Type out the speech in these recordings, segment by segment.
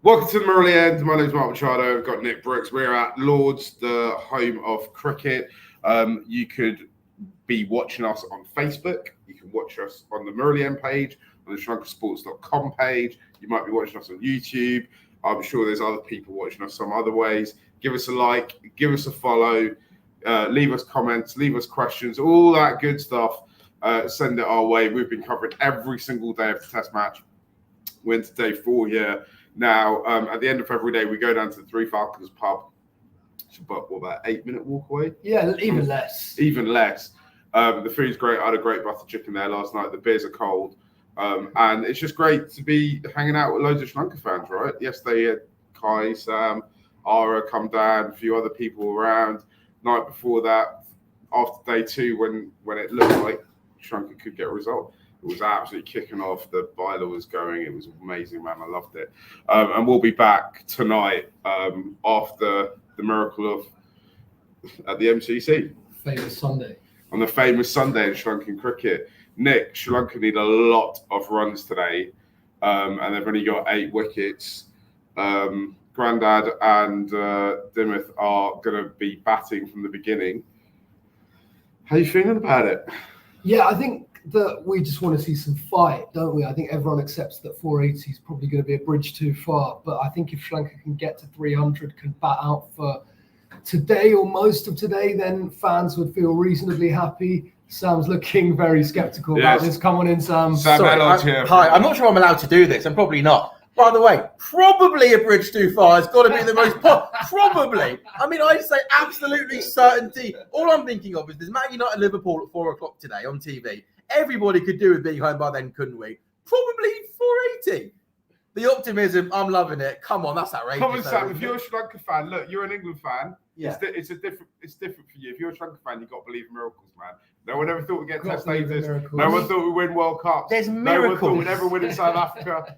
Welcome to the Murali End. My name's Machado. I've got Nick Brookes. We're at Lords, the home of cricket. You could be watching us on Facebook. You can watch us on the Murali End page, on the SriLankasports.com page. You might be watching us on YouTube. I'm sure there's other people watching us some other ways. Give us a like, give us a follow, leave us comments, leave us questions, all that good stuff. Send it our way. We've been covering every single day of the Test match. We're into day 4 here. Now, at the end of every day, we go down to the Three Falcons pub. It's about, what, about 8-minute walk away? Yeah, even less. Even less. The food's great. I had a great butter chicken there last night. The beers are cold. And it's just great to be hanging out with loads of Sri Lanka fans, right? Yesterday, had Kai, Sam, Ara come down, a few other people around. Night before that, after day 2, when it looked like Sri Lanka could get a result. It was absolutely kicking off. The boiler was going. It was amazing, man. I loved it. And we'll be back tonight after the miracle at the MCC. Famous Sunday. On the famous Sunday in Sri Lankan cricket. Nick, Sri Lanka need a lot of runs today, and they've only got 8 wickets. Grandad and Dimmoth are going to be batting from the beginning. How are you feeling about it? Yeah, I think that we just want to see some fight, don't we? I think everyone accepts that 480 is probably going to be a bridge too far. But I think if Sri Lanka can get to 300, can bat out for today or most of today, then fans would feel reasonably happy. Sam's looking very sceptical about this. Come on in, Sam. Hi, I'm not sure I'm allowed to do this. I'm probably not. By the way, probably a bridge too far. It's got to be the most probably. I mean, I say absolutely certainty. All I'm thinking of is there's Man United Liverpool at 4 o'clock today on TV. Everybody could do with being home by then, couldn't we? Probably 480. The optimism, I'm loving it. Come on, that's outrageous. Come on, Sam. If you're a Sri Lanka fan, look, you're an England fan. Yeah. It's different for you. If you're a Sri Lanka fan, you've got to believe in miracles, man. No one ever thought we'd get Test status. No one thought we'd win World Cups. There's miracles. No one thought we'd ever win in South Africa.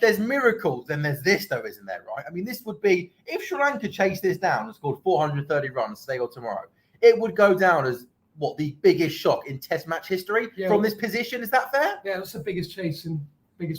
There's miracles, then there's this, though, isn't there, right? I mean, this would be, if Sri Lanka chased this down and scored 430 runs today or tomorrow, it would go down as, what, the biggest shock in Test match history from this position. Is that fair? Yeah, it's the biggest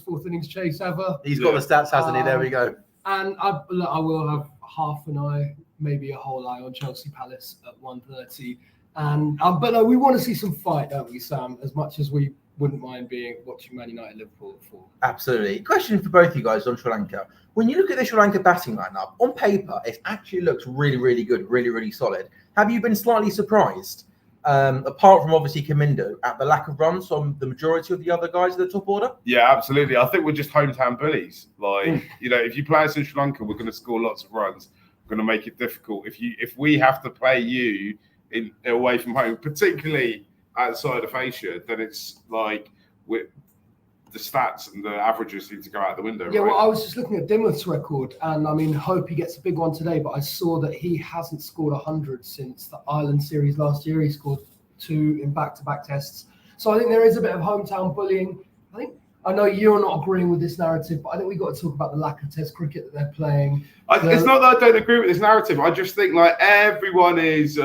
fourth innings chase ever. He's got the stats, hasn't he? There we go. And I will have half an eye, maybe a whole eye on Chelsea Palace at 1:30. And but no, we want to see some fight, don't we, Sam? As much as we wouldn't mind watching Man United Liverpool at 4. Absolutely. Question for both you guys on Sri Lanka. When you look at the Sri Lanka batting lineup, on paper, it actually looks really, really good, really, really solid. Have you been slightly surprised? Apart from obviously Kamindo, at the lack of runs from the majority of the other guys at the top order? Yeah, absolutely. I think we're just hometown bullies. Like, if you play us in Sri Lanka, we're going to score lots of runs. We're going to make it difficult. If we have to play you away from home, particularly outside of Asia, then it's like the stats and the averages need to go out the window. Yeah, right? well, I was just looking at Dimmoth's record, and I mean, hope he gets a big one today, but I saw that he hasn't scored 100 since the Ireland series last year. He scored 2 in back-to-back tests. So I think there is a bit of hometown bullying. I know you're not agreeing with this narrative, but I think we've got to talk about the lack of Test cricket that they're playing. It's not that I don't agree with this narrative. I just think like everyone is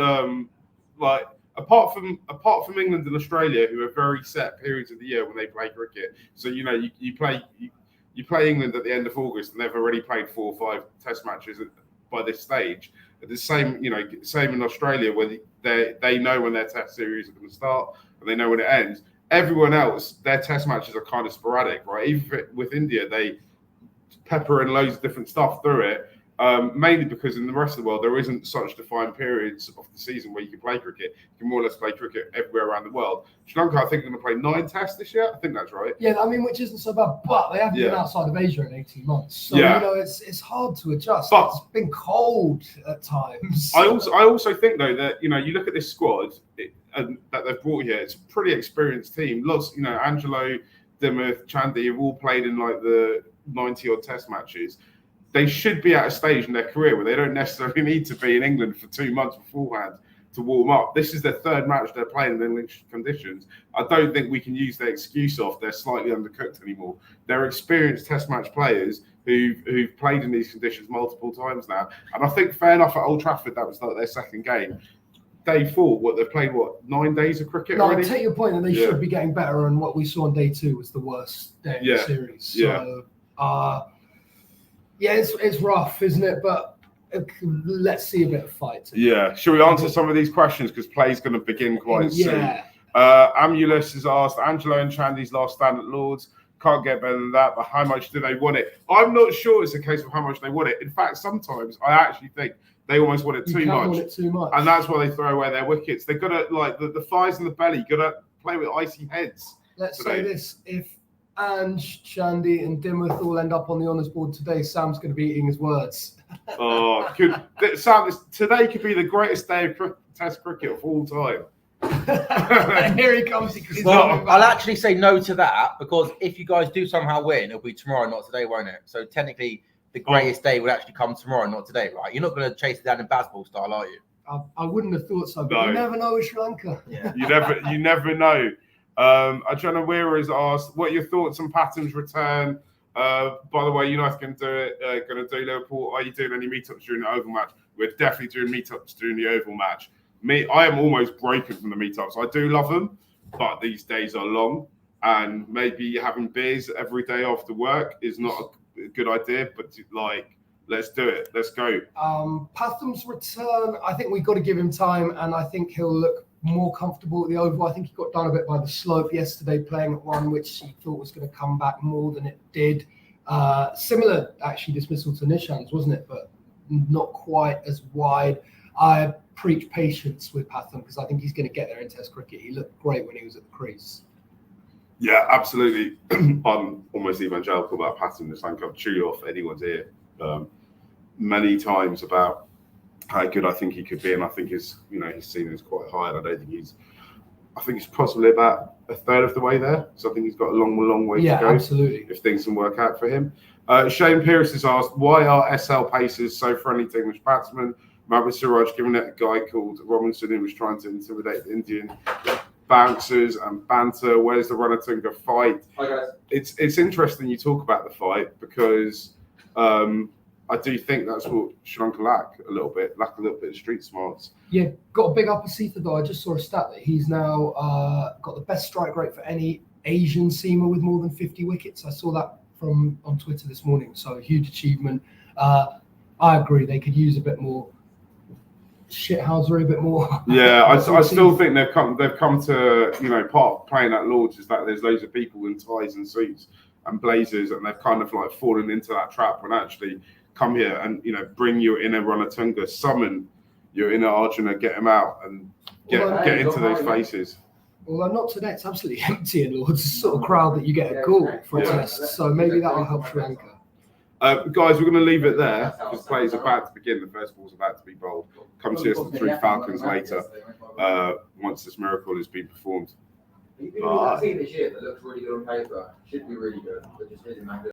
apart from England and Australia, who have very set periods of the year when they play cricket. So you play England at the end of August, and they've already played 4 or 5 Test matches by this stage. The same in Australia, where they know when their Test series are going to start and they know when it ends. Everyone else, their Test matches are kind of sporadic, right? Even with India, they pepper in loads of different stuff through it. Mainly because in the rest of the world, there isn't such defined periods of the season where you can play cricket. You can more or less play cricket everywhere around the world. Sri Lanka, I think, are going to play 9 tests this year. I think that's right. Yeah, I mean, which isn't so bad, but they haven't been outside of Asia in 18 months. So, it's hard to adjust. But it's been cold at times. I also think, though, that, you look at this squad that they've brought here, it's a pretty experienced team. Lots, Angelo, Dimmoth, Chandy have all played in like the 90-odd Test matches. They should be at a stage in their career where they don't necessarily need to be in England for 2 months beforehand to warm up. This is their 3rd match they're playing in English conditions. I don't think we can use their excuse of they're slightly undercooked anymore. They're experienced Test match players who've played in these conditions multiple times now. And I think fair enough at Old Trafford, that was like their 2nd game. Day 4, they've played 9 days of cricket already? I take your point that they should be getting better, and what we saw on day 2 was the worst day of the series. So, Yeah, it's rough, isn't it? But let's see a bit of fight. Yeah. Shall we answer some of these questions because play's going to begin quite soon? Yeah. Amulus has asked Angelo and Chandy's last stand at Lords. Can't get better than that, but how much do they want it? I'm not sure it's a case of how much they want it. In fact, sometimes I actually think they almost want it too much. Want it too much. And that's why they throw away their wickets. They've got to, like, the flies in the belly, got to play with icy heads. Let's today. say this. If Ange, Shandy and Dimmoth all end up on the honours board today, Sam's going to be eating his words. Oh, Sam, today could be the greatest day of Test cricket of all time. Here he comes. Well, I'll actually say no to that because if you guys do somehow win, it'll be tomorrow, not today, won't it? So technically, the greatest day would actually come tomorrow, not today, right? You're not going to chase it down in basketball style, are you? I wouldn't have thought so, but No. you never know with Sri Lanka. Yeah. You never know. Ajana Weir has asked, what are your thoughts on Patton's return? By the way, United can do it. Going to do Liverpool. Are you doing any meetups during the Oval match? We're definitely doing meetups during the Oval match. I am almost broken from the meetups. I do love them, but these days are long, and maybe having beers every day after work is not a good idea. But like, let's do it. Let's go. Patham's return. I think we've got to give him time, and I think he'll look more comfortable at the Oval. I think he got done a bit by the slope yesterday, playing at one which he thought was going to come back more than it did. Similar, actually, dismissal to Nishan's, wasn't it? But not quite as wide. I preach patience with Patham because I think he's going to get there in Test cricket. He looked great when he was at the crease. Yeah, absolutely. I'm almost evangelical about Patham. It's like I've chewed off anyone's ear many times about how good I think he could be, and I think his ceiling is quite high. And I think he's possibly about a third of the way there. So I think he's got a long way to go. Absolutely. If things can work out for him. Shane Pierce has asked, why are SL Pacers so friendly to English batsmen? Mohammad Siraj giving it a guy called Robinson who was trying to intimidate the Indian bouncers and banter. Where's the Ranatunga fight? Hi guys. It's interesting you talk about the fight because I do think that's what Sri Lanka lack a little bit of street smarts. Yeah, got a big upper seater though. I just saw a stat that he's now got the best strike rate for any Asian seamer with more than 50 wickets. I saw that on Twitter this morning. So a huge achievement. I agree. They could use a bit more shithousery, a bit more. Yeah, I still think they've come to part of playing at Lords is that there's loads of people in ties and suits and blazers, and they've kind of like fallen into that trap and actually come here and bring your inner Ranatunga, summon your inner Arjuna, get him out and get into those faces. Although not today, it's absolutely empty in Lords. It's the sort of crowd that you get a goal for a test. So maybe that will help Sri Lanka. Guys, we're going to leave it there because play is about to begin. The first ball's about to be bowled. Come see us at the Three Falcons later once this miracle has been performed. You've been on that team this year that looks really good on paper. Should be really good, but just isn't that good.